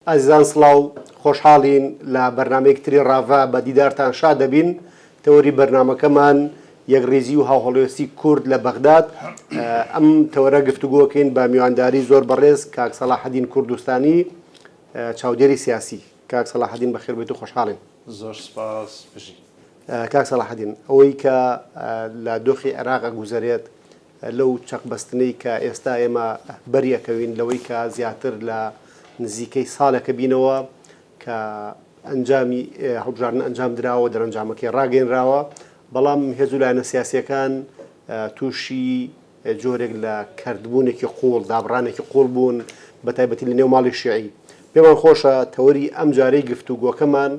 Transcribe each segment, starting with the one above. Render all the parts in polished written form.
ئازیزان سڵاو خۆشحاڵین لە بەرنمەیەکتری ڕاڤا بە دیدارتان شا دەبین. تەوەری بەرنمەکەمان یەکڕێزی و هاوهەڵوێستی کورد لە بەغداد. ئەم تەوەرە گفتوگۆکەین بە میوانداری زۆر بەڕێز کاک سەلاحەدین کوردستانی چاودێری سیاسی. کاک سەلاحەدین بەخێربێت و خۆشحاڵین. زۆر سپاس بژی. کاک سەلاحەدین، ئەوەی کە لە دۆخی عێراق گوزارێت لەو چەقبەستنەی کە ئێستا ئێمە بەریەکەوین لەوەی کە زیاتر لە نزیکەی ساڵێکە بینەوە کە ئەنجامی هەڵبژاردن ئەنجام درراوە دەرەنجامەکەی ڕاگەنراوە، بەڵام هێزوو لایەنە سیاسیەکان تووشی جۆرێک لە کردبوونێکی قوڵ دابڕانێکی قوڵ بوون بە تایبەتی لە نێو ماڵی شیعی. پێمان خۆشە تەوەری ئەم جارەی گفتوگۆکەمان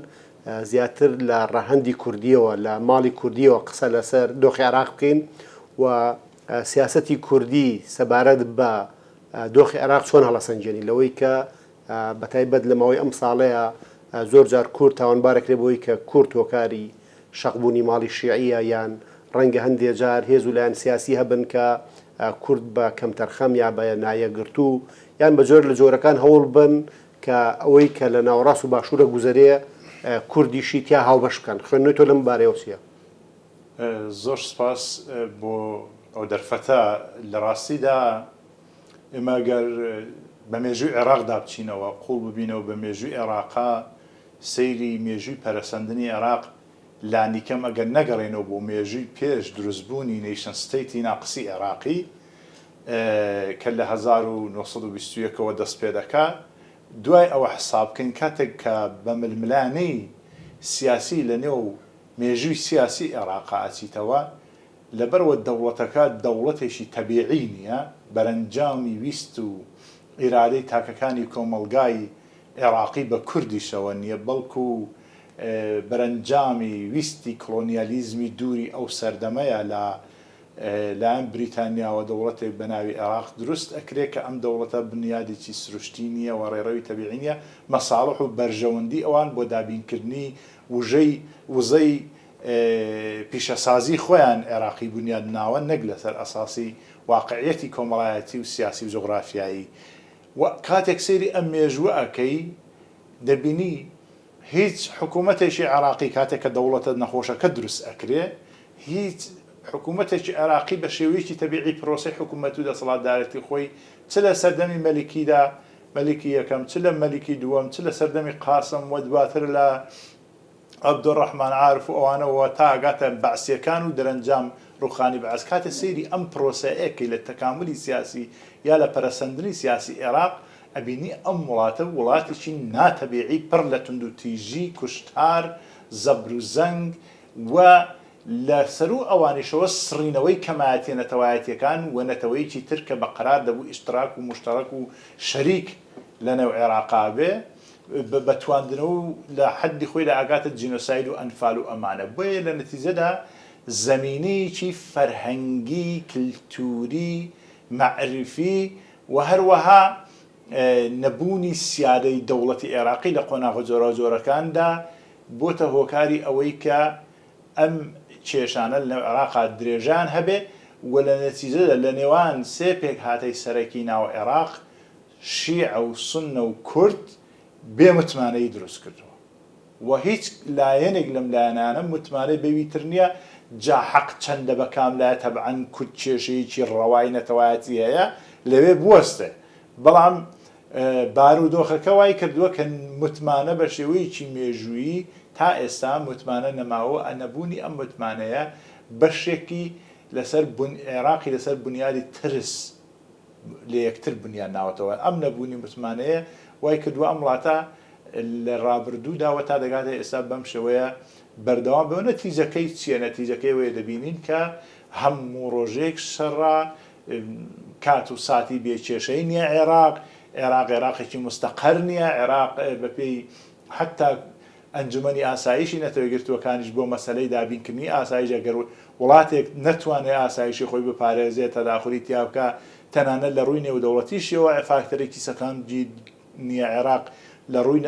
زیاتر لە ڕەهەندی کوردیەوە لە ماڵی کوردیەوە قسە لەسەر دۆخی عێراق بکەین و سیاسەتی کوردی سەبارەت بە دۆخی عێراق چۆن هەڵەسەنجێنی لەوەی کە بەتایبەت لە ماوەی ئەم ساڵەیە زۆر جار کورد تاوانبارەکرێ بۆی کە کورد هۆکاری شەقبوونی ماڵی شیعیە یان ڕەنگە هەندێک جار هێز و لایەن سیاسی هەبن کە کورد بە کەمتەرخەم یا بە نایەگرتوو یان بە جۆر لە جۆرەکان هەوڵ بن کە ئەوەی کە لە ناوەڕاست و باشوورە گوزەرێ کوردیشی تیا هاوبەش بکەن. خوێندنەوەی تۆ لەم بارەیەوە چییە؟ زۆر سپاس بۆ ئەو دەرفەتە. لە ڕاستیدا ئێمە گەر بە مێژووی عێراقدا بچینەوە قوڵ ببینەوە بە مێژووی عێراقا سەیری مێژووی پەرەسەندنی عێراق لانیکەم ئەگەر نەگەڕێنەوە بۆ مێژووی پێش دروستبوونی نیشن ستەیتی ناقسی عێراقی کە لە 1920ەوە دەست پێ دەکات، دوای ئەوە حسابکەین کاتێک کە بە ململانەی سیاسی لە نێو مێژووی سیاسی عێراقا ئاچیتەوە، لەبەرەوە دەوڵەتەکە دەوڵەتێکی تەبیعی نییە، بەرەنجامی ویست و ئیرادەی تاکەکانی کۆمەلگای عێراقی بە کوردیشەوە نییە، بەڵکو بەرەنجامی ویستی کۆلۆنیالیزمی دووری ئەو سەردەمەیە لایەن بریتانیاوە دەوڵەتێک بە ناوی عێراق دروست ئەکرێ کە ئەم دەوڵەتە بنیادێکی سروشتی نییە و ڕێڕەوی تەبیعی نییە، مەساڵح و بەرژەوەندی ئەوان بۆ دابینکردنی وزەی پیشەسازی خۆیان عێراقی بنیاد ناوە، نەک لەسەر ئەساسی واقعیەتی کۆمەڵایەتی و سیاسی و جغرافیایی. کاتێک سەیری ئەم مێژووە ئەکەی دەبینی هیچ حکوومەتێکی عێراقی کاتێک کە دەوڵەتە نەخۆشەکە دروست ئەکرێ، هیچ حکوومەتێکی عێراقی بە شێوەیەکی تەبیعی پرۆسەی حکوومەت و دەسەڵاتدارەتی خۆی چ لە سەردەمی مەلیکیدا مەلیکی یەکەم چ لە مەلیکی دووەم چ لە سەردەمی قاسم و دواتر لە عەبدوڕەحمان عارف و ئەوانەوە تا ئەگاتە بەعسیەکان و دەرەنجام ڕوخانی بەعس. کاتە سەیری ئەم پرۆسەیەکەی لە تەکاملی سیاسی یا لە پەرەسەندنی سیاسی عێراق ئەبینی ئەم وڵاتە وڵاتێکی ناتەبیعی پڕ لە تونند و تیژی کوشتار زەبر و زەنگ و لە سەر و ئەوانیشەوە سڕینەوەی کەمایەتیە نەتەوایەتیەکان و نەتەوەیەکی تر کە بەقەرار دەبوو ئیشتراک و مشتەرەک و شەریک لە نێو عێراقا بێ بەتواندنەوە و لە حەدی خۆی لە ئاگاتە جینۆساید و ئەنفال و ئەمانە. بۆیە لە نەتیجەدا زەمینەیەکی فەرهەنگی کلتوری معرفی و هەروەها نەبوونی سیادەی دەوڵەتی عێراقی لە قۆناغە جۆرە جۆرەکاندا بۆتە هۆکاری ئەوەی کە ئەم کێشانە لە عێراقا درێژان هەبێ و لە نەتیجەدا لە نێوان سێ پێک هاتەی سەرەکی ناو عێراق شیعە و سوننە و کورد بێ متمانەی دروست کردووە و هیچ لایەنێک لەم لایەنانە متمانەی بەویتر نییە جا حەق چەندە بە کاملایە تەبعەن کورد کێشەیەکی ڕەوای نەتەوایەتی هەیە لەوێ بوەستێ، بەڵام بارودۆخەکە وای کردووە کە متمانە بە شێوەیەکی مێژوویی تا ئێستا متمانە نەماوە. نەبوونی ئەم متمانەیە بەشێکی لەسەر عێراقی لەسەر بنیادی ترس لە یەکتر بنیان ناوەتەوە. ئەم نەبوونی متمانەیە وای کردووە ئەم وڵاتە لە ڕابردووداوە تا دەگاتە ئێستا بەم شێوەیە بەردەوام بەوە. نەتیجەکەی چییە؟ نەتیجەکەی وەیە دەبینین کە هەموو ڕۆژێک شەڕە کات و ساتی بێکێشەی نییە. عێراقێکی مستەقەر نییە. عێراق بەپێی حتا ئەنجومەنی ئاسایشی نەتەوەگرتووەکانیش بۆ مەسەلەی دابینکردنی ئاسایش ئەگەر وڵاتێک نەتوانێت ئاسایشی خۆی بپارێزێت تەداخلی تیاکە تەنانەت لە ڕووی نێودەوڵەتیشیەوە فاکتەرێکی سەقامگیر نییە. عێراق لە ڕووی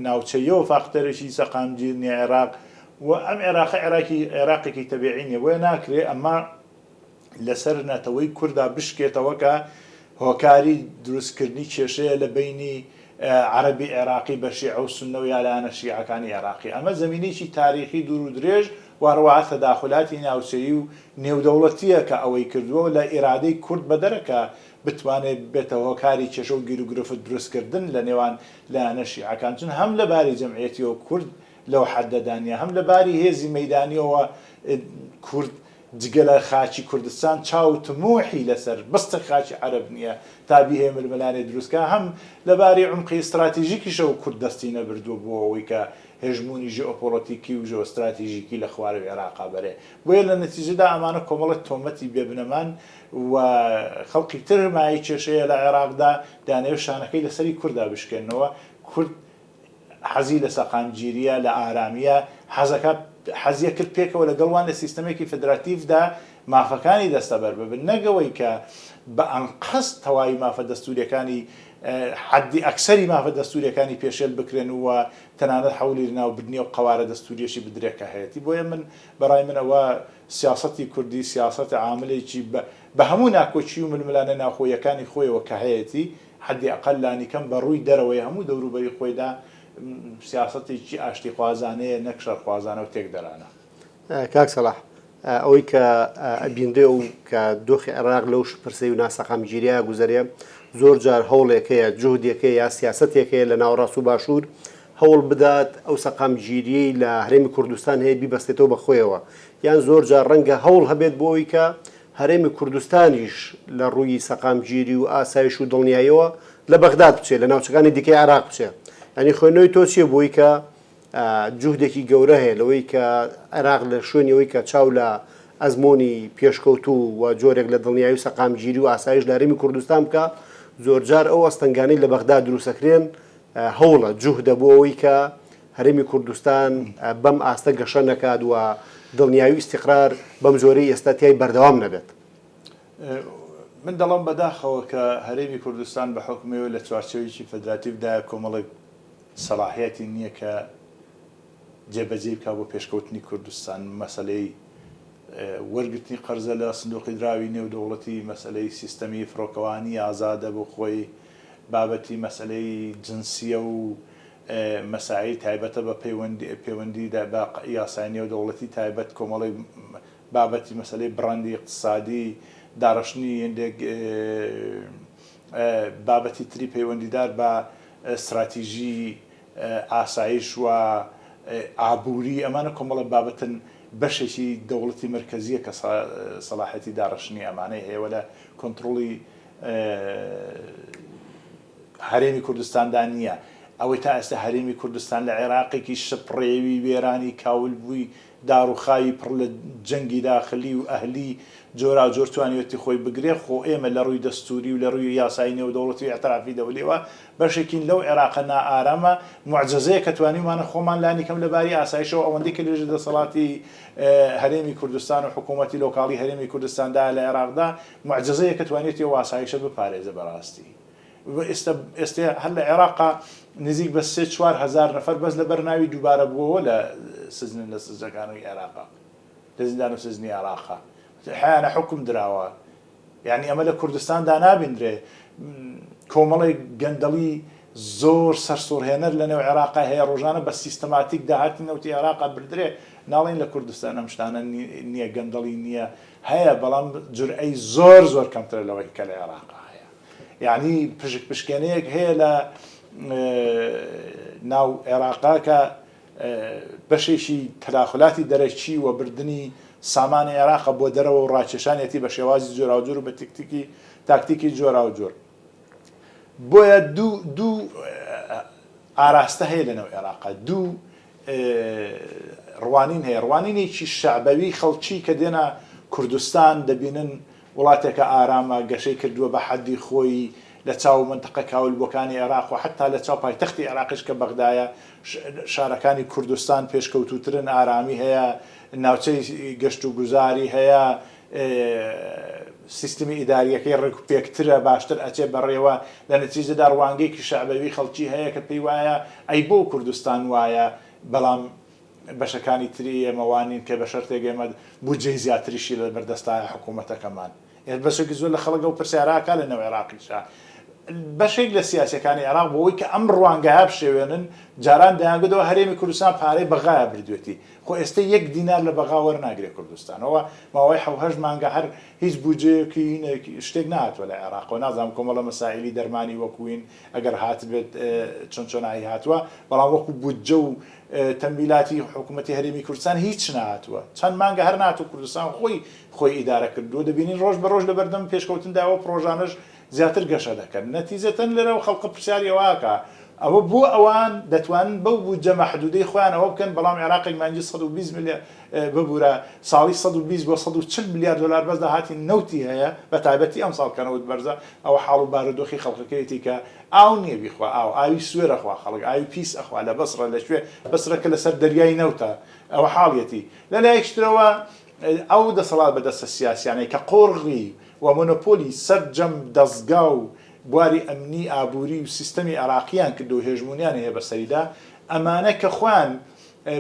ناوچەیەوە فاکتەرێکی سەقامگیر نییە عێراق و ئەم عێراقێکی تەبیعی نییە. بۆیە ناکرێ ئەمە لەسەر نەتەوەی کووردا بشکێتەوە کە هۆکاری دروستکردنی کێشەیە لە بینی عربی عێراقی بە شیعە و سوننە و یالانە شیعەکانی عێراقی ئەمە زەمینێکی تاریخی دوور و درێژ واڕەوە تەداخلاتی ناوچەیی و نێودەوڵەتیە کە ئەوەی کردووە لە ئێرادەی کورد بەدەرەکە بتوانێت بێتە هۆکاری کێشە و گیر و گرفت دروستکردن لە نێوان لایەنە شیعەکان چون هەم لەباری جەمعیەتیەوە کورد لەو حەدەدانیە هەم لەباری هێزی مەیدانیەوە کورد جگە لە خاچی کوردستان چاو تموحی لەسەر بستە خاچی عەرب نییە تا بیهێ ململانێ دروستکە هەم لەباری عمقی استراتیژیکیشە و کورد دەستی نەبردووە بۆ ئەوەی کە هێژمونی ژئۆپۆلیتیکی و ژئۆستراتیژیکی لە خوار عێراقا بەرێ بۆیە لە نەتیجەدا ئەمانە کۆمەڵێک تۆمەتی بێبنەمان و خەڵکی تر مای کێشەیە لە عێراقدا دانەوێت شانەکەی لەسەری کووردا بشکێنەوە کورد حەزی لە سەقامگیریە لە ئارامیە حەزەکە حەزیە کرد پێکەوە لەگەڵوان لە سیستەمێکی فدراتیڤدا مافەکانی دەستەبەر ببن نەگەوەی کە بە ئەنقەس تەواوی مافە دەستوریەکانی حەدی ئەکسەری مافە دەستوریەکانی پێشێل بکرێن و تەنانەت حەولی ناوبردنی و قەوارە دەستوریەشی بدرێکە هەیەی بۆیە من بەڕای منەوە سیاسەتی کوردی سیاسەت عاملێکی بە هەموو ناکۆچی و ململانە ناوخۆیەکانی خۆیەوە کە هەیەی حەدی ئەقل لانیکەم بە ڕووی دەرەوەی هەموو دەوروبەری خۆیدا سیاسەتێکی ئاشتی خوازانەیە نەک شەرخوازانە و تێک دەرانە. کاک سەلاح ئەوەی کە ئەبیندرێ و کە دۆخی عێراق لەو پرسەی و ناسەقامگیریە گوزەرێ زۆر جار هەوڵێکەیە جوهدێکەیە یا سیاسەتێکەیە لە ناوەڕاست و باشوور هەوڵ بدات ئەو سەقامگیریەی لە هەرێمی کوردستان هەیە بیبەستێتەوە بەخۆیەوە یان زۆر جار ڕەنگە هەوڵ هەبێت بۆەوەی کە هەرێمی کوردستانیش لە ڕووی سەقامگیری و ئاسایش و دڵنیاییەوە لە بەغداد بچێت لە ناوچەکانی دیکەی عێراق بچێت ینی خوێنەوەی تۆ چییە بۆی کە جوهدێکی گەورە هەیە لەوەی کە عێراق لە شوێنەوەی کە چاو لە ئەزمۆنی پێشکەوتوو و جۆرێک لە دڵنیایی و سەقامگیری و ئاسایش لە هەرێمی کوردستان بکە زۆرجار ئەو ئەستەنگانەی لە بەغداد دروستەکرێن هەوڵە جوهدە بۆ ئەوەی کە هەرێمی کوردستان بەم ئاستە گەشە نەکات و دڵنیایی و ئیستیقرار بەم زۆرەی ئێستاتیای بەردەوام نەبێت. من دەڵم بەداخەوە کە هەرێمی کوردستان بە حکومەوە لە چوارچێوێکی فدراتیڤدا کۆمەڵێک سەلاحیەتی نییە کە جێبەجێ بکا بۆ پێشکەوتنی کوردستان مەسەلەی وەرگرتنی قەرزە لە سندوقی دراوی نێودەوڵەتی مەسەلەی سیستەمی فڕۆکەوانی ئازادە بۆ خۆی بابەتی مەسەلەی جنسیە و مەسائل تایبەتە بە پەیوەندی بە یاسای نێودەوڵەتی تایبەت کۆمەڵی بابەتی مەسەلەی بڕاندی اقتصادی داڕشتنی هێندێک بابەتی تری پەیوەندیدار بە استراتیژی ئاسایش و ئابووری ئەمانە کۆمەڵە بابەتن بەشێکی دەوڵەتی مرکزیە کە سەلاحەتی داڕشتنی ئەمانەی هەیە لە کۆنتترۆڵی هەرێمی کوردستاندا نییە ئەوەی تا ئێستا هەرێمی کوردستان لە عێراقێکی شپڕێوی وێرانی کاول بووی داڕوخاوی پڕ لە جەنگی داخلی و ئەهلی جۆرا جۆر توانیوەتی خۆی بگرێ خۆ ئێمە لە ڕووی دەستوری و لە ڕووی یاسای نێودەوڵەتی و ئەترافی دەولێەوە بەشێکین لەو عێراقە نائارامە معجزەیە کە توانیمانە خۆمان لانی کەم لەباری ئاسایشەوە ئەوەندەی کە لێژە دەسەڵاتی هەرێمی کوردستان و حکوومەتی لۆکاڵی هەرێمی کوردستاندا لە عێراقدا معجزەیە کە توانێتی و ئاسایشە بپارێزە بەڕاستی ئێستا هەر لە عێراقا نزیک بە 3-4 هزار نەفەر بەس لە بەرناوی دووبارە بووەوە لە سزن لە سزەکانی عێراقا لە زیندان و سزنی عێراقا حیانە حکم دراوە یعنی ئەمە لە کوردستاندا نابیندرێ کۆمەڵی گەندەڵی زۆر سەرسوڕهێنەر لە نێو عێراقا هەیە ڕۆژانە بە سیستەماتیک داهاتی نەوتی عێراقا بردرێ ناڵێن لە کوردستان ئەم شتانە نییە گەندەڵی نییە هەیە بەڵام جورئەی زۆر زۆر کەمترە لەوەی کە لە عێراقا هەیە یعنی پشکێنەیەک هەیە لە ناو عێراقا کە بەشێکی تەداخلاتی دەرەکی و بردننی سامانی عێراقە بۆ دەرەوە و ڕاکێشانێتی بە شێوازی جۆراوجۆر و بە تاکتیکی جۆرا و جۆر بۆیە دوو ئاراستە هەیە لەنەو عێراقا دوو ڕوانین هەیە ڕوانینێکی شەعبەوی خەڵکی کە دێنە کوردستان دەبینن وڵاتێکە ئارامە گەشەی کردووە بە حەدی خۆی لە چاو منتەقە کاولبووەکانی عێراق و حتا لە چاو پایتەختی عێراقیش کە بەغدایە شارەکانی کوردستان پێشکەوتوترن ئارامی هەیە ناوچەی گەشت و گوزاری هەیە سیستمی ئیداریەکەی ڕێکوپێکترە باشتر ئەچێ بەڕێوە لە نەتیجەدا ڕوانگەیەکی شەعبەوی خەڵکی هەیە کە پێی وایە ئەی بۆ کوردستان وایە بەڵام بەشەکانی تری ئێمەوانین کە بە شەرتێک ئێمە بودجەی زیاتریشی لە بەردەستایە حکوومەتەکەمان بەشێکی زۆر لە خەڵک و پرسیاراکە لە نێو عێراقیشە بەشێک لە سیاسەکانی عێراق بۆەوەی کە ئەم ڕوانگایە بشێوێنن جاران دەیانگوتەوە هەرێمی کوردستان پارەی بەغایە بردوێتی خۆ ئێستا 1 دینار لە بەغا وەرناگرێت کوردستانەوە ماوەی 7 مانگە هەر هیچ بودجەیەکی شتێک نهاتوە لە عێراق و نازانم کۆمەڵە مەسائلی دەرمانی وەکوین ئەگەر هاتبێت چۆنچۆنایی هاتووە بەڵام وەکو بودجە و تەمویلاتی حکوومەتی هەرێمی کوردستان هیچ نهاتووە چەند مانگە هەر نهاتوو کوردستان خۆی ئیدارە کردووە دەبینین ڕۆژ بە ڕۆژ لە بەردەم پێشکەوتنداوە پرۆژانەش زیاتر گەشە دەکەن نەتیجەتەن لەرەوە خەڵکە پرسیاریەوەکە ئەوە بۆ ئەوان دەتوانن بەو بودجە مەحدودەی خۆیان ئەوە بکەن بەڵام عێراقی مانگی 120 میلیارد ببوورە ساڵی 120 بۆ 140 میلیارد دلار بەس داهاتی نەوتی هەیە بە تایبەتی ئەم ساڵکەنەوت بەرزە ئەوە حاڵ و بارودۆخی خەڵکەکەیەتی کە ئاو نییە بیخوا ئاوی سوێرە خوا خەڵک ئاوی پیس ئەخوا لە بەسڕە لەکوێ بەسرەکە لەسەر دەریای نەوتە ئەوە حاڵیەتی لە لایەکترەوە ئەو دەسەڵات بەدەستە سیاسیانەی کە قۆڕغی و مۆنۆپۆلی سەرجەم دەستگا و بواری ئەمنی ئابووری و سیستەمی عێراقییان کردو هێژمونیان هەیە بەسەریدا ئەمانە کە خوان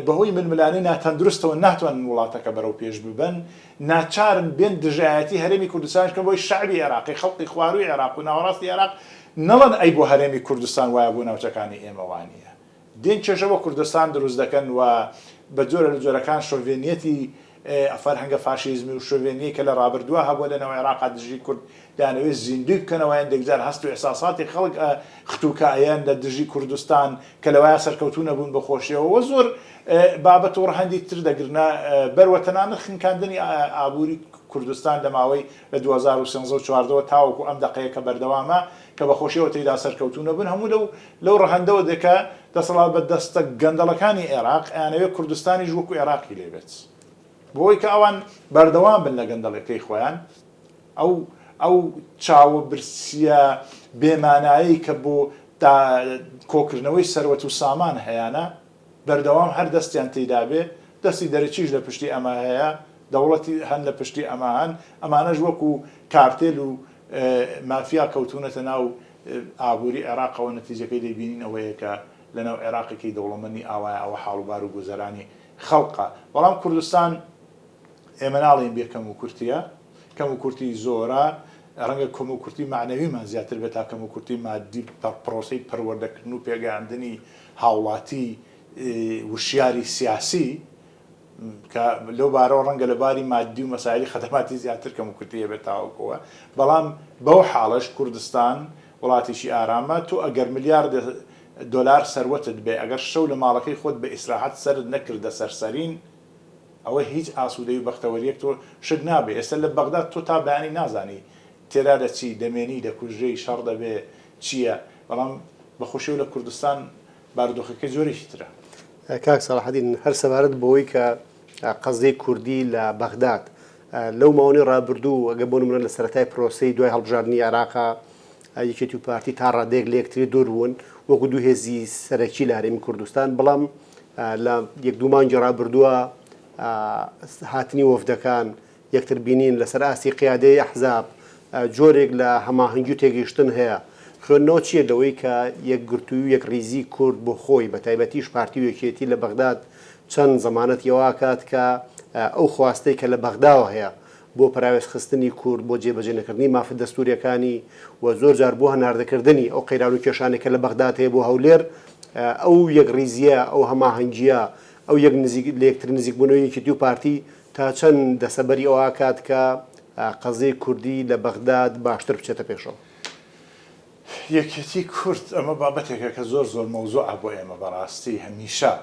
بەهۆی ململانەی ناتەندروستەوە ناتوانن وڵاتەکە بەرەو پێش ببەن ناچارن بێن دژایەتی هەرێمی کوردستانکە بۆی شعبی عێراقی خەڵقی خواروی عێراق و ناوەڕاستی عێراق نەڵەن ئەی بۆ هەرێمی کوردستان وایە بوو ناوچەکانی ئێمەوانیە دێن چێژەوە کوردستان دروست دەکەن و بە جۆرە لە جۆرەکان شۆڤێنیەتی فەرهەنگە فاشیزمی و شۆڤێنیە کە لە ڕابردووە هەبووە لەنەوە عێراقا دژی کورد دانەوێت زیندوی بکەنەوەیان دەگزار هەست و ئێحساساتی خەڵک ختوکایەن لە دژی کوردستان کە لەوایە سەرکەوتوو نەبوون بە خۆشیەوە وە زۆر بابەت و ڕەهەندی تر دەگرنە بەروەتەنانە خنکاندنی ئابووری کوردستان لە ماوەی لە 2013 تاوەکو ئەم دەقەیەکە بەردەوامە کە بە خۆشیەوە تێیدا سەرکەوتوو نەبوون هەموو لەو ڕەهەندەوە دەکە دەسەڵات بە دەستە گەندەڵەکانی عێراق ئەیانەوێت کوردستانیش وەکو عێراقی لێبێت بۆی کە ئەوان بەردەوام بن لە گەندەڵەکەی خۆیان ئەو چاوە برسیە بێمانایی کە بۆ کۆکردنەوەی سەروەت و سامان هەیەە بەردەوام هەر دەستیان تێدا بێ دەستی دەرەچیش لە پشتی ئەمە هەیە دەوڵەتی هەن لە پشتی ئەمە هەن ئەمانەش وەکو کارتێل و مافیا کەوتونەتە ناو ئابووری عێراقەوە نەتیجەکەی دەبینین ئەوەیە کە لەناو عێراقێکی دەوڵەمەندی ئاوایە ئەوە حاڵوبار و گوزەرانی خەڵقە بەڵام کوردستان ئێمە ناڵێن بێ کەم و کورتیە کەم و کورتی زۆرە ڕەنگە کەم و کورتی معنەویمان زیاتر بێت تا کەم و کورتی مادی پرۆسەی پەروەردەکردن و پێگەاندنی هاوڵاتی وشیاری سیاسی کە لەو بارەوە ڕەنگە لە باری مادی و مەسایلی خەدەماتی زیاتر کەم و کورتیە بێت تاوەکەوە بەڵام بەو حاڵەش کوردستان وڵاتیشی ئارامە تۆ ئەگەر ملیارد دلار سەروەتت بێ ئەگەر شەو لە ماڵەکەی خۆت بە ئیسراحەت سەرت نەکردە سەرسەرین ئەوە هیچ ئاسوودەی و بەختەوەریەک تۆ شت نابێ ئێستا لە بەغداد تۆ تا بەیانی نازانی تێرا دەچی دەمێنی دەکوژەی شەڕ دەبێ چییە بەڵام بەخۆشی و لە کوردستان بارودۆخەکەی زۆرێکی ترە کاک سەلاحەدین هەر سەبارەت بەوەی کە قەزەی کوردی لە بەغداد لەو ماوەی ڕابردوو ئەگە بۆ نمونە لە سەرەتای پرۆسەی دوای هەڵبژاردننی عێراقا یەکێتی و پارتی تا ڕادێک لە یەکتری دوور بوون وەکو دوو هێزی سەرەکی لە هەرێمی کوردستان بەڵام لە یەک دوو مانگی ڕابردووە هاتنی وەفدەکان یەکتر بینین لەسەر ئاسی قیادەی ئەحزاب جۆرێک لە هەماهەنگی و تێگەیشتن هەیە خوێندنەوە چییە لەوەی کە یەک گرتووی و یەک ریزی کورد بۆ خۆی بە تایبەتیش پارتی و یەکێتی لە بەغداد چەند زەمانەتیەوە کات کە ئەو خواستەی کە لە بەغداوە هەیە بۆ پراوێزخستنی کورد بۆ جێبەجێنەکردنی مافە دەستوریەکانی و زۆر جار بۆ هەناردەکردنی ئەو قەیران و کێشانێکە لە بەغداد هەیە بۆ هەولێر ئەو یەک ریزیە ئەو هەماهەنگیە ئەو یەک لە یەکتر نزیکبوونەوەی یەکێتی و پارتی تا چەند دەسەبەری ئەوە کات کە قەزەی کوردی لە بەغداد باشتر بچێتە پێشەوە یەکێتی کورد ئەمە بابەتێکە کە زۆر مەوزوعە بۆ ئێمە بەڕاستی هەمیشە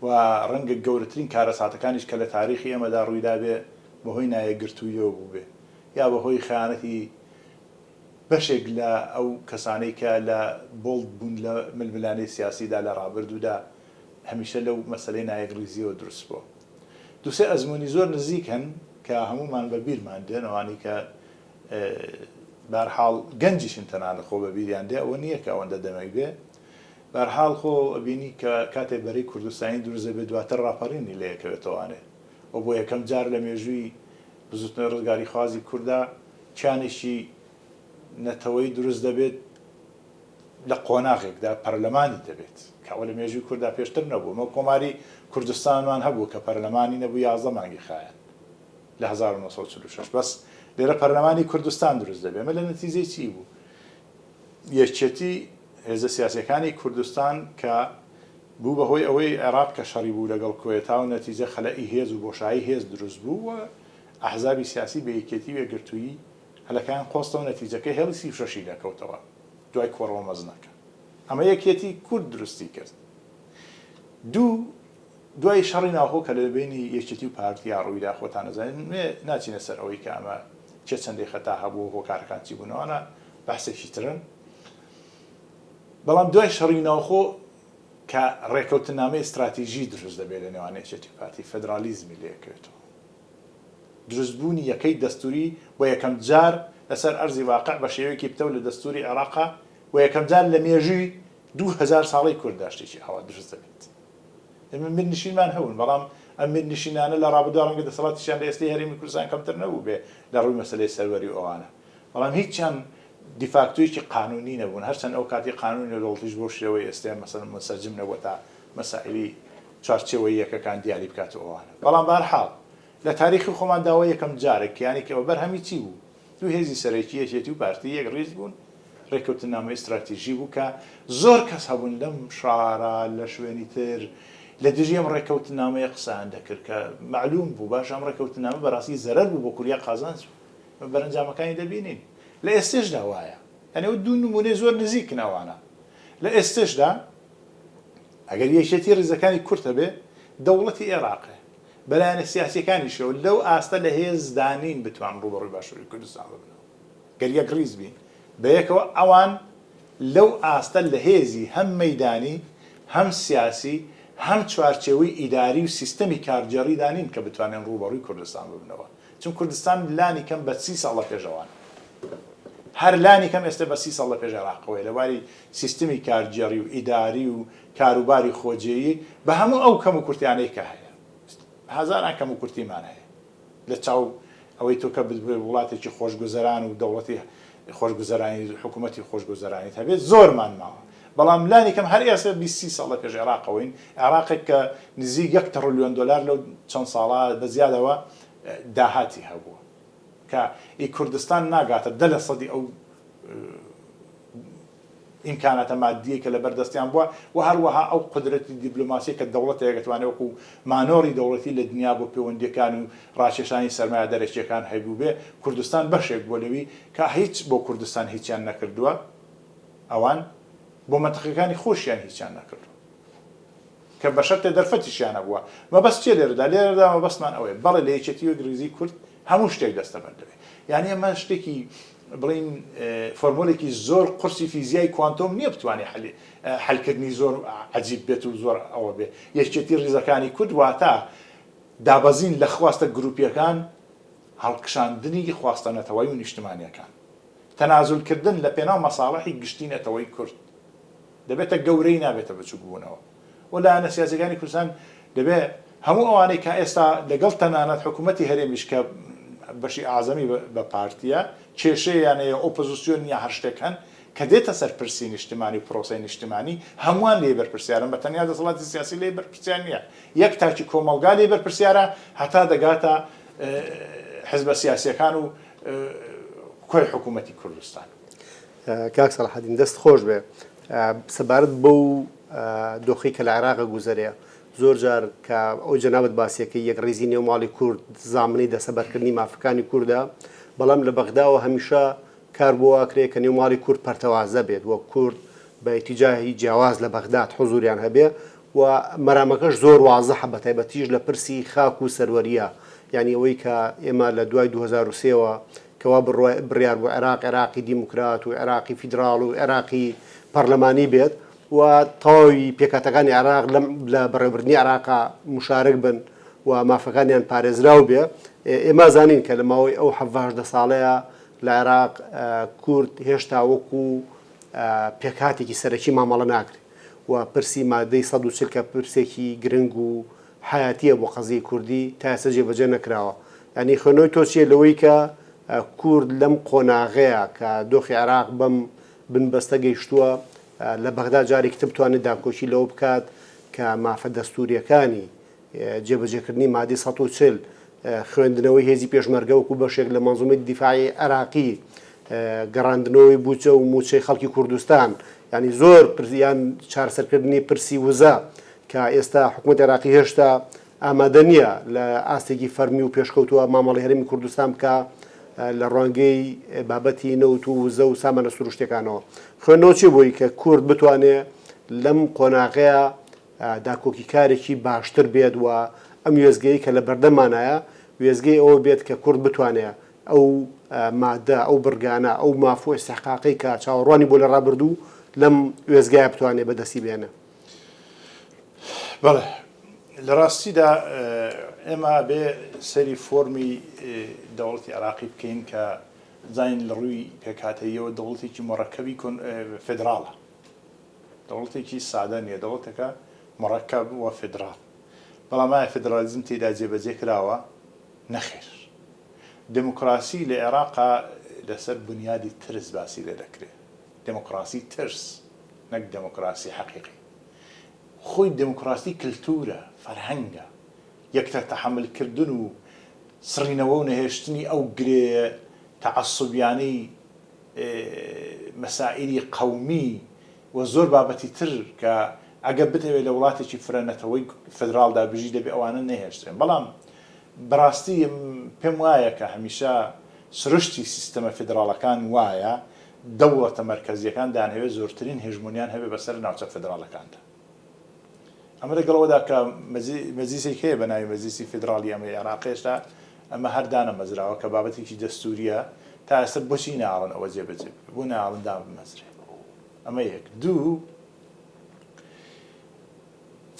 و ڕەنگە گەورەترین کارەساتەکانیش کە لە تاریخی ئێمەدا ڕوویدا بێ بەهۆی نایەکگرتوویەوە بوو بێ یا بەهۆی خیانەتی بەشێک لە ئەو کەسانەی کە لە بۆڵد بوون لە ململانەی سیاسیدا لە ڕابردوودا هەمیشە لەو مەسەلەی نایەکریزیەوە دروست بووە دووسێ ئەزمموی زۆر نزیک هەن کە هەمومان بە بیرمان دێن ئەوانی کە بەرحاڵ گەنجیشن تەنانە خۆ بە بیریان دێ ئەوە نییە کە ئەوەندە دەمەی بێ بەرحاڵ خۆ ئەبینی کە کاتێک بەرەی کوردستانی دروزە بێ دواتر ڕاپەڕینی لە یەکەوێتەوانێ و بۆ یەکەم جار لە مێژووی بزوتنەوەی ڕزگاری خوازی کووردا چیانێکی نەتەوەی دروست دەبێت لە قۆناغێکدا پەرلەمانی دەبێت کەەوە لە مێژووی کووردا پێشتر نەبوو ئەمە کۆماری کوردستانمان هەبوو کە پەرلەمانی نەبوو 11 مانگی خایەن لە 1946 بەس لێرە پەرلەمانی کوردستان دروست دەبێت ئەمە لە نەتیجەی چی بوو یەکێتی هێزە سیاسیەکانی کوردستان کە بوو بەهۆی ئەوەی عێراق کە شەڕی بوو لەگەڵ کۆیەتا و نەتیجە خەلەئی هێز و بۆشایی هێز دروست بوو و ئەحزابی سیاسی بە یەکێتی وێگرتووی هەلەکان قۆستەوە نەتیجەکەی هێڵی 36 دەکەوتەوە دوای کۆڕەوە مەزنەکە. ئەمە یەکێتی کورد دروستی کرد. دوای شەڕی ناوخۆ کە لە بینی یەکێتی و پارتیا ڕوویدا خۆتان نەزانین ناچینە سەر ئەوەی کە ئەمە چه چەندێک خەتا هەبوو هۆکارەکان چی بوونەوەە بەحسێکی ترن. بەڵام دوای شەڕی ناوخۆ کە ڕێکەوتنامەی استراتیژی دروست دەبێت لە نێوان یەکێتی پارتی فێدرالیزمی لێکرێتەوە. دروستبوونی یەکەی دەستوری بۆ یەکەم جار لەسەر ئەرزی واقع بە شێوەیەکی پتە لە دەستوری عێراقا و یەکەم جار لە مێژووی 2000 ساڵی کوردداشتێکی ئەوە دروست دەبێت. من نشینمان هەون بەڵام ئەم من نشینانە لە ڕابردووە ڕەنگە دەسەڵاتیشیان لە ئێستای هەرێمی کوردستان کەمتر نەبوو بێ لە ڕووی مەسەلەی سەروەری ئەوانە، بەڵام هیچیان دیفاکتۆیەکی قانونی نەبوون، هەرچەند ئەو کاتی قانونی دەوڵەتیش بۆ شێوەی ئێستا مەسەلەن مەسەرجم نەبووە تا مەسائلی چارچێوەی یەکەکان دیاری بکاتەوە ئەوانە. بەڵام بەهەرحاڵ لە تاریخی خۆمان داوای یەکەم جارێک یانی کە ئەوە بەرهەمی چی بوو؟ دوو هێزی سەرەکی یەکێتی و پارتی یەک ڕێز بوون، ڕێکەوتنامە استراتیژی بوو کە زۆر کەس هەبوون لەم شارە لە شوێنی تر لە دژی ئەم ڕێکەوتنامەیە قسەیان دەکرد کە معلوم بوو باش ئەم ڕێکەوتنامە بەڕاستی زەرەر بوو بۆ کوریا قازانج بەرەنجامەکانی دەبینین. لە ئێستێشدا وایە، یعنی ئەو دوو نمونەی زۆر نزیکن ئەوانە. لە ئێستێشدا ئەگەر یەکێتی ڕێزەکانی کورد هەبێ دەوڵەتی عێراقە بەلایەنە سیاسیەکانیشەوە لەو ئاستە لە هێزدانین بتوان ڕوبەڕووی باشووری کوردستان ببنەوە. گەر یەک ڕیز بین بەیەکەوە ئەوان لەو ئاستە لە هێزی هەم مەیدانی هەم سیاسی هەم چوارچێوەی ئیداری و سیستەمی کارجێڕی دانین کە بتوانێن ڕوبەڕووی کوردستان ببنەوە. چون کوردستان لانی کەم بە 30 ساڵ لە پێشەوان، هەر لانی کەم ئێستا بە 30 ساڵ لە پێش عێراقەوەی لەواری سیستەمی کارجێڕی و ئیداری و کاروباری خۆجێیی بە هەموو ئەو کەم و کورتیانەی کە هەیە. هەزاران کەم و کورتیمان هەیە لە چاو ئەوەی تۆ کە وڵاتێکی خۆشگوزەران و دەوڵەتی خۆشگوزەرانی حکوومەتی خۆشگوزەرانی هەبێت زۆرمان ماوە. بەڵام لانی کەم هەر ئێستا 20 ساڵ لە پێش عێراقەوەین، عێراقێک کە نزیک 1 تریلیۆن دلار لەو چەند ساڵە بەزیادەوە داهاتی هەبووە کە کوردستان ناگاتە 10% ئەو ئیمکاناتە مادیە کە لە بەردەستیان بووە و هەروەها ئەو قدرەتی دیبلۆماسی کە دەوڵەتێک دەتوانێت وەکو مانۆری دەوڵەتی لە دنیا بۆ پەیوەندیەکان و ڕاکێشانی سەرمایە دەرەکیەکان هەبوو بێ. کوردستان بەشێک بۆ لەوی کە هیچ بۆ کوردستان هیچیان نەکردووە، ئەوان بۆ مەنتەقەکانی خۆشیان هیچیان نەکردووە کە بەشەرتێ دەرفەتیشیانە بووە. مەبەست چێ لێرەدا مەبەستمان ئەوەیە بەڵێ لە یەکێتی وەگریزی کورد هەموو شتێک دەستەبەر دەبێت. یعنی ئەمە شتێکی بڵین فۆرمۆلێکی زۆر قورسی فیزیای کوانتۆم نییە بتوانێت حلکردنی زۆر عەجیب بێت و زۆر ئەوە بێ. یەکێتی ڕێزەکانی کورد واتە دابەزین لە خواستە گروپیەکان، هەڵکشاندنی خواستەنەتەوەی و نیشتمانیەکان، تەنازولکردن لە پێناو مەساڵحی گشتی نەتەوەی کورد دەبێتە گەورەی نابێتە بچووکبوونەوە. و لایەنە سیاسیەکانی کوردستان دەبێت هەموو ئەوانەی کە ئێستا لەگەڵ تەنانەت حکوومەتی هەرێمیش کە بەشی ئاعزەمی بە پارتیە کێشەیانەیە ئۆپۆزیسیۆن یا هەر شتێکن کە دێتە سەر پرسی نیشتمانی و پرۆسەی نیشتمانی هەمووان لێ بەرپرسیارن، بە تەنیا دەسەڵاتی سیاسی لێ بەرپرسیار نییە. یەک تاکی کۆمەڵگا لێ بەرپرسیارە هەتا دەگاتە حزبە سیاسیەکان و کۆی حکوومەتی کوردستان. کاک سەلاحەدین دەست خۆش بێ سەبارەت بەو دۆخی کە لە عێراقە گوزەرەیە زۆر جار کە ئەو جەنابەت باسیەکەی یەک ڕێزی نێوماڵی کورد زامنەی دەسەبەرکردنی مافەکانی کووردە، بەڵام لە بەغداوە هەمیشە کار بۆ واکرێت کە نێوماڵی کورد پەرتەوازە بێت وە کورد بە ئیتیجاهی جیاواز لە بەغداد حوزوریان هەبێ و مەرامەکەش زۆر وازەحە بە تایبەتیش لە پرسی خاک و سەروەریە. یعنی ئەوەی کە ئێمە لە دوای 2023ەوە کەوا بڕیار بۆ عێراقی دیموکرات و عێراقی فیدراڵ و عێراقی پەرلەمانی بێت و تەواوی پێکاتەکانی عێراق لە بەڕێوەبردنی عێراقا مشارک بن و مافەکانیان پارێزراو بێ. ئێمە زانین کە لە ماوەی ئەو 17 ساڵەیە لە عێراق کورد هێشتا وەکو پێکاتێکی سەرەکی مامەڵە ناکرێت و پرسی مادەی 140 کە پرسێکی گرنگ و حیاتیە بۆ قەزیی کوردی تا ئێستا جێبەجێ نەکراوە. ینی خوێنەوەی تۆچیە لەوەی کە کورد لەم قۆناغەیە کە دۆخی عێراق بەم بنبەستە گەیشتووە لە بەغدا جارێکی تر بتوانێت داکۆچی لەوە بکات کە مافە دەستوریەکانی جێبەجێکردنی مادەی 140 خوێندنەوەی هێزی پێشمەرگە وەکو بەشێک لە مەنزومەی دیفاعی عێراقی گەڕاندنەوەی بووچە و موچەی خەڵکی کوردستان ینی زۆر یان چارەسەرکردنی پرسی وزە کە ئێستا حکوومەت عێراقی هێشتا ئامادە نییە لە ئاستێکی فەرمی و پێشکەوتووە مامەڵی هەرێمی کوردستان بکە لە ڕوانگەی بابەتی نەوت و وزە و سامانە سروشتەکانەوە خوێندنەوە چی بووی کە کورد بتوانێت لەم قۆناغەیە داکۆکی کارێکی باشتر بێت و ئەم وێزگەی کە لە بەردەمانایە وێزگەی ئەوە بێت کە کورد بتوانێت ئەو مادە ئەو بڕگانە ئەو مافۆ ئێستحقاقی کە چاوەڕوانی بۆ لە ڕابردوو لەم وێزگایە بتوانێت بەدەستی بێنە. بەڵێ لە ڕاستیدا ئێمە بێ سەری فۆرمی دەوڵەتی عێراقی بکەین کە زین لە ڕووی پێکهاتەیەوە دەوڵەتێکی مەڕەکەبی فێدراڵە، دەوڵەتێکی سادە نیە، دەوڵەتێکە مەڕەکەب وە فێدراڵ، بەڵام ئایا فێدرالیزم تێدا جێبەجێ کراوە؟ نەخێر. دموکراسی لە عێراقا لەسەر بنیادی ترس باسی لێ دەکرێت، دموکراسی ترس نەک دموکراسی حەقیقی. خۆی دموکراسی کلتورە، فەرهەنگە، یەکتە تەحەملکردن و سڕینەوە و نەهێشتنی ئەو گرێ تەعەسسوبیانەی مەسائیلی قەومی و زۆر بابەتی تر کە ئەگە بتەوێت لە وڵاتێکی فرەنەتەوەی فێدراڵدا بژی دەبێ ئەوانە نەهێشترێن. بەڵام بەڕاستی پێم وایە کە هەمیشە سروشتی سیستەمە فێدراڵەکان وایە دەوڵەتە مەرکەزیەکان دانەوێت زۆرترین هێژمونیان هەبێ بەسەر ناوچە فێدراڵەکاندا. ئەمە لەگەڵەوەدا کە مەجلیسێک هەیە بە ناوی مەجلیسی فێدراڵی ئەمەی عێراقیشدا ئەمە هەردانە مەزراوە کە بابەتێکی دەستوریە تا ئێستا بۆچی ناڵن ئەوە جێبەجێ بۆ ناڵندا بمەزرێ. ئەمە یەک. دوو،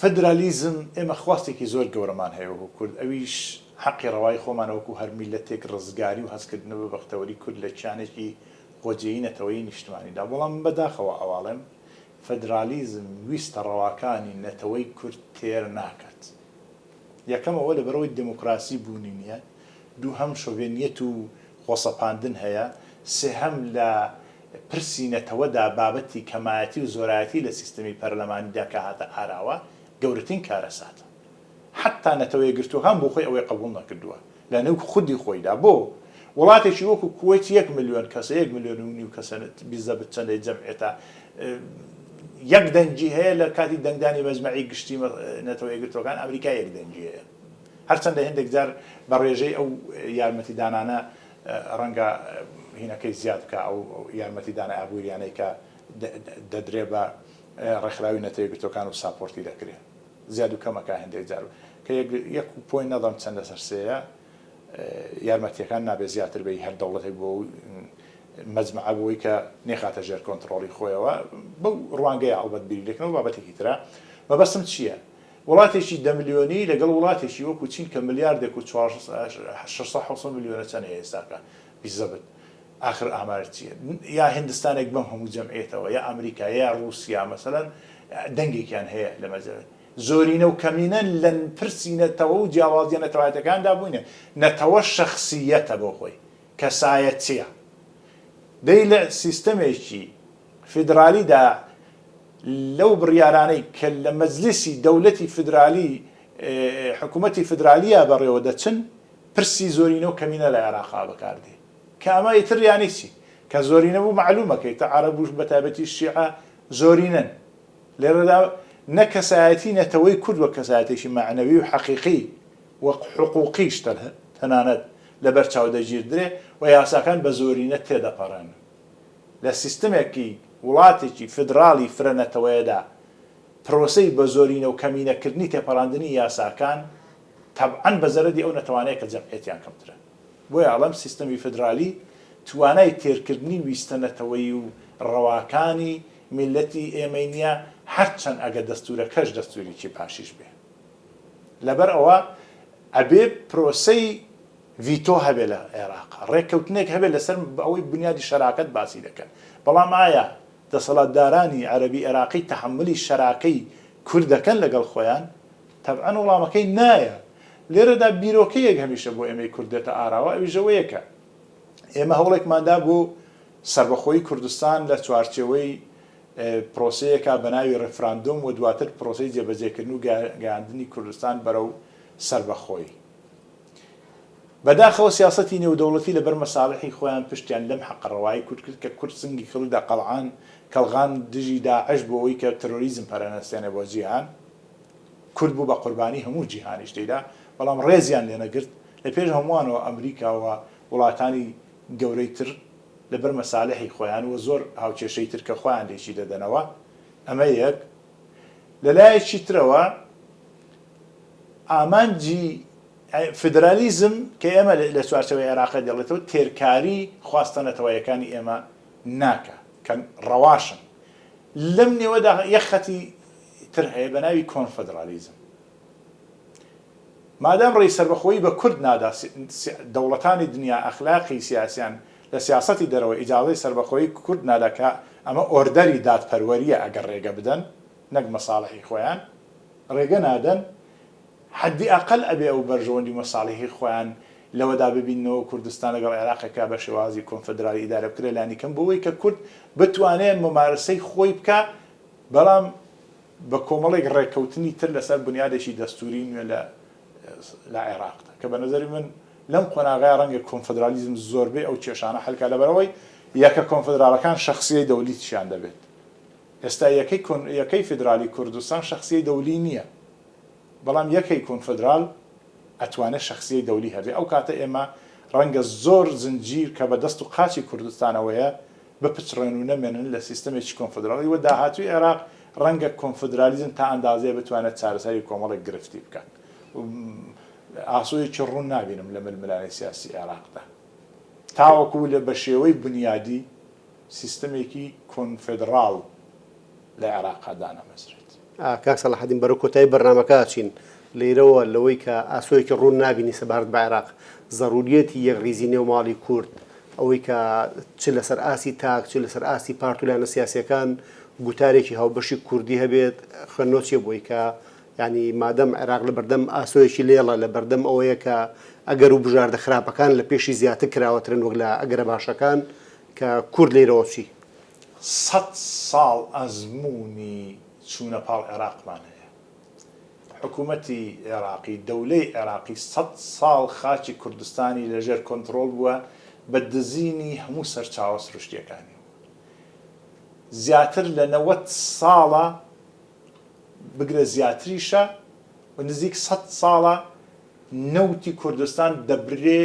فەدرالیزم ئێمە خواستێکی زۆر گەورەمان هەیە وەکو کورد، ئەویش حەقی ڕەوای خۆمان وەکو هەر میلەتێک ڕزگاری و هەستکردنەوە بە بەختەوەری کورد لە کیانێکی خۆجێیی نەتەوەیی نیشتمانیدا. بەڵام بەداخەوە ئەواڵێم فەدرالیزم ویستە ڕەواکانی نەتەوەی کورد تێر ناکات. یەکەم ئەوە لە بەرەوەی دموکراسی بوونی نییە، دوو هەم شۆڤێنیەت و خۆسەپاندن هەیە، سێهەم لە پرسی نەتەوەدا بابەتی کەمایەتی و زۆرایەتی لە سیستەمی پەرلەمانیدا کە هاتە ئاراوە گەورەترین کارەساتە. حتا نەتەوەی گرتوەکان بۆ خۆی ئەوەی قبوڵ نەکردووە لە نێو خودی خۆیدا. بۆ وڵاتێکی وەکو کوێت 1 ملیۆن کەسە 1.5 ملیۆن کەسە بیزە بچەندەی جەمعێتە یەک دەنگی هەیە لە کاتی دەنگدانی مەجمەعی گشتی نەتەوەی گرتوەکان ئەمریکا یەک دەنگی هەیە. هەرچەندە هێندێک جار بە ڕێژەی ئەو یارمەتیدانانە ڕەنگە هینەکەی زیاد بکە ئەو یارمەتیدانە ئابووریانەی کە دەدرێ بە ڕێکخراوی نەتەوەی گرتوەکان و ساپۆرتی دەکرێت زیاد و کەمەکە هێندێک جار کە 1.9 چەندە سەرسەیە یارمەتیەکان نابێت زیاتر بێ هەر دەوڵەتێک بۆ مەجمەع بۆی کە نێخاتە ژێر کۆنتڕۆڵی خۆیەوە بەو ڕوانگەیە ئەڵبەت بیرێکنەوە بابەتێکی ترە. مەبەستم چییە؟ وڵاتێکی 10 ملیۆنی لەگەڵ وڵاتێکی وەکو چین کە ملیاردێک و 600 ملیۆنە چەند هەیە ئێستاکە بیزەبت آخر ئامار چییە؟ یا هندستانێک بەم هەموو جەمعێتەوە یا ئەمریکا یا رووسیا مەسەلەن دەنگێکیان هەیە لە مەجەر زۆرینە و کەمینە لە پرسی نەتەوە و جیاوازیە نەتەوایەتەکاندا بووینە. نەتەوە شەخسیەتە بۆ خۆی، کەسایەتیە. دەی لە سیستەمێکی فێدرالیدا لەو بڕیارانەی کە لە مەجلیسی دەوڵەتی فێدرالی حکوومەتی فێدرالیە بەڕێوە دەچن پرسی زۆرینە و کەمینە لە عێراقا بەکاردێ کە ئەمە ئیتر یانی چی؟ کە زۆرینە بوو معلومەکەی تا عەرەبوش بەتایبەتی شیعە زۆرینن. لێرەدا نە کەسایەتی نەتەوەی کورد وە کەسایەتێکی معنەوی و حەقیقی وە حقوقیش تەنانەت لەبەر چاو دەگیردرێ و یاساکان بە زۆرینە تێدەپەڕێن. لە سیستەمێکی وڵاتێکی فێدراڵی فرەنەتەوەیەدا پرۆسەی بە زۆرینە و کەمینەکردنی تێپەڕاندنی یاساکان تەبعەن بە زەرەدی ئەو نەتەوانەیە کە جەمعێتیان کەمترە. بۆیە ئەڵەم سیستەمی فێدرالی توانای تێرکردنی ویستەنەتەوەی و ڕەواکانی میلەتی ئێمەی نییە هەرچەند ئەگە دەستورەکەش دەستوریکی پاشیش بێ. لەبەر ئەوە ئەبێ پرۆسەی ڤیتۆ هەبێ لە عێراق، ڕێککەوتنێک هەبێت لەسەر ئەوەی بنیادی شەراکەت باسی دەکەن. بەڵام ئایا دەسەڵاتدارانی عەرەبی عێراقی تەحەملی شەراکەی کورد دەکەن لەگەڵ خۆیان؟ تەبعەن وەڵامەکەی نایە. لێرەدا بیرۆکەیەک هەمیشە بۆ ئێمەی کورد دێتە ئاراوە، ئەویژەوەیەکە ئێمە هەوڵێکماندا بۆ سەربەخۆیی کوردستان لە چوارچێوەی پرۆسەیەکە بە ناوی ڕێفراندۆم و دواتر پرۆسەی جێبەجێکردن و گەیاندنی کوردستان بەرەو سەربەخۆیی. بەداخەوە سیاسەتی نێودەوڵەتی لەبەر مەساڵحی خۆیان پشتیان لەم حەقەڕەوایی کورد کرد کە کورد سنگی کەڵدا کەڵغان دژی داعش بۆەوەی کە تەرۆریزم پەرەنەستێنە بۆ جیهان کورد بوو بە قوربانی هەموو جیهانیش تێدا بەڵام ڕێزیان لێنەگرت لە پێش هەمووانەوە ئەمریکاوە وڵاتانی گەورەی تر لەبەر مەساڵحی خۆیان و زۆر هاوکێشەی تر کە خۆیان لێکی دەدەنەوە ئەمە یەک لەلایەکی ترەوە ئامانجی فدرالیزم کە ئێمە لە چوارچەوەی عێراقە دەڵێتەوە تێرکاری خواستەنەتەوەیەکانی ئێمە ناکە کە ڕەواشن لەم نێوەدا یەخەتی تر هەیە بە ناوی کۆنفدرالیزم مادام ڕێی سەربەخۆیی بە کورد نادا دەوڵەتانی دنیا ئەخلاقی سیاسیان لە سیاسەتی دەرەوە ئیجازەی سەربەخۆیی کورد نادەکە ئەمە ئۆردەری دادپەروەریە ئەگەر ڕێگە بدەن نەک مەساڵحی خۆیان ڕێگە نادەن حدی ئەقل ئەبێ ئەو بەرژەوەندی مەساڵحی خۆیان لەوەدا ببینەوە کوردستان لەگەڵ عێراقەکە بە شێوازی کۆنفدرالی ئیدارە بکرێ لانی کەم بۆەوەی کە کورد بتوانێت ممارسەی خۆی بکە بەڵام بە کۆمەڵێک ڕێککەوتنی تر لەسەر بنیادێکی دەستوری نوێ لە عێراقدا کە بە نەزەری من لەم قۆناغای ڕەنگە کۆنفدرالیزم زۆربەی ئەو کێشانە حەلکە لەبەرەوەی یەکە کۆنفدرالەکان شەخسیەی دەولیتیان دەبێت ئێستا یەکەی فدرالی کوردستان شەخسیەی دەولی نییە بەڵام یەکەی کۆنفدرال ئەتوانێت شەخسیەی دەولی هەبێ ئەو کاتە ئێمە ڕەنگە زۆر زنجیر کە بە دەست و قاچی کوردستانەوەیە بپچڕێن و نەمێنن لە سیستەمێکی کۆنفدرالی وە داهاتووی عێراق ڕەنگە کۆنفدرالیزم تا ئەندازەیە بتوانێت چارەسەری کۆمەڵێک گرفتی بکات ئاسۆیەکی ڕوون نابینم لە ململانی سیاسی عێراقدا تاوەکو لە بە شێوەی بنیادی سیستەمێکی کۆنفدراڵ لە عێراقا دانەمەزرێت. کاک سەلاحەدین بەرەو کۆتایی بەرنامەکە چین لێرەوە لەوەی کە ئاسۆیەکی ڕوون نابینی سەبارەت بە عێراق ضرورەتی یەکڕیزی نێوماڵی کورد ئەوەی کە چ لەسەر ئاسی تاک چ لەسەر ئاسی پارتولانە سیاسیەکان گوتارێکی هاوبەشی کوردی هەبێت خوێندنۆچیە بۆی کە ینی مادەم عێراق لە بەردەم ئاسۆیەکی لێڵە لە بەردەم ئەوەیە کە ئەگەر و بژاردە خراپەکان لە پێشی زیاتر کراوەترن وەک لە ئەگەرە باشەکان کە کورد لێرەوە چی 100 ساڵ ئەزمموی چوونە پاڵ عێراقمان هەیە حکوومەتی عێراقی دەولەی عێراقی 100 ساڵ خاچی کوردستانی لەژێر کۆنتترۆل بووە بە دزینی هەموو سەرچاوە سروشتیەکانی زیاتر لە 90 ساڵە بگرە زیاتریشە و نزیک 100 ساڵە نەوتی کوردستان دەبرێ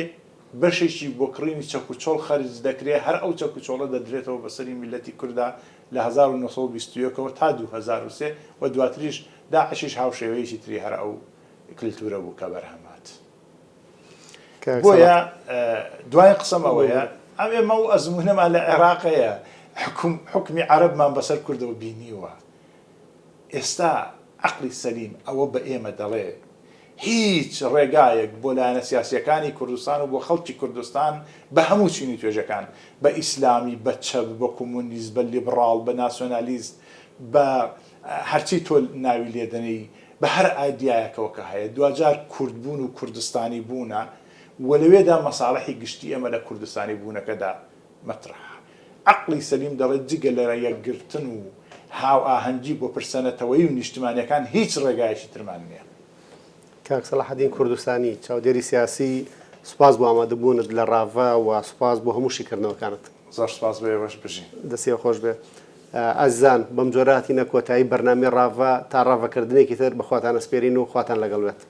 بەشێکی بۆ کڕینی چەکوچۆڵ خەرج دەکرێت هەر ئەو چەکوچۆڵە دەدرێتەوە بەسەری میلەتی کووردا لە 1920ەوە تا 2003 و دواتریش داعشیش هاوشێوەیەکی تری هەر ئەو کللتورە بوو کە بەرهەمات بۆیە دوای قسەم ئەوەیە ئەمێمە و ئەزمونەمان لە عێراقەیە حکمی عەرەبمان بەسەر کوردەوە بینیوە ئێستا عەقلی سەلیم ئەوە بە ئێمە دەڵێ هیچ ڕێگایەک بۆ لایەنە سیاسیەکانی کوردستان و بۆ خەڵکی کوردستان بە هەموو چینی توێژەکان بە ئیسلامی بە چەپ بە کۆمۆنیست بە لیبراڵ بە ناسیۆنالیست بە هەرچی تۆ ناوی لێدەنەی بە هەر ئایدیایەکەوە کە هەیە دوجار کوردبوون و کوردستانی بوونە و لەوێدا مەساڵحی گشتی ئەمە لە کوردستانی بوونەکەدا مەطرح عەقلی سەلیم دەڵێت جگە لە یەکگرتن و هاو ئاهەنگی بۆ پرسەنەتەوەی و نیشتمانیەکان هیچ ڕێگایشی ترمان نییە. کاک سەلاحەدین کوردستانی چاودێری سیاسی سوپاس بۆ ئامادەبوونت لە ڕاڤە و سوپاس بۆ هەموو شیکردنەوەکانت. زۆر سوپاس بۆ ئێوەش بژین. دەستێ خۆش بێ. ئازیزان بەم جۆرە هاتینە کۆتایی بەرنامەی ڕاڤە تا ڕاڤەکردنێکی تر بەخواتان ئەسپێرین و خواتان لەگەڵ بێت.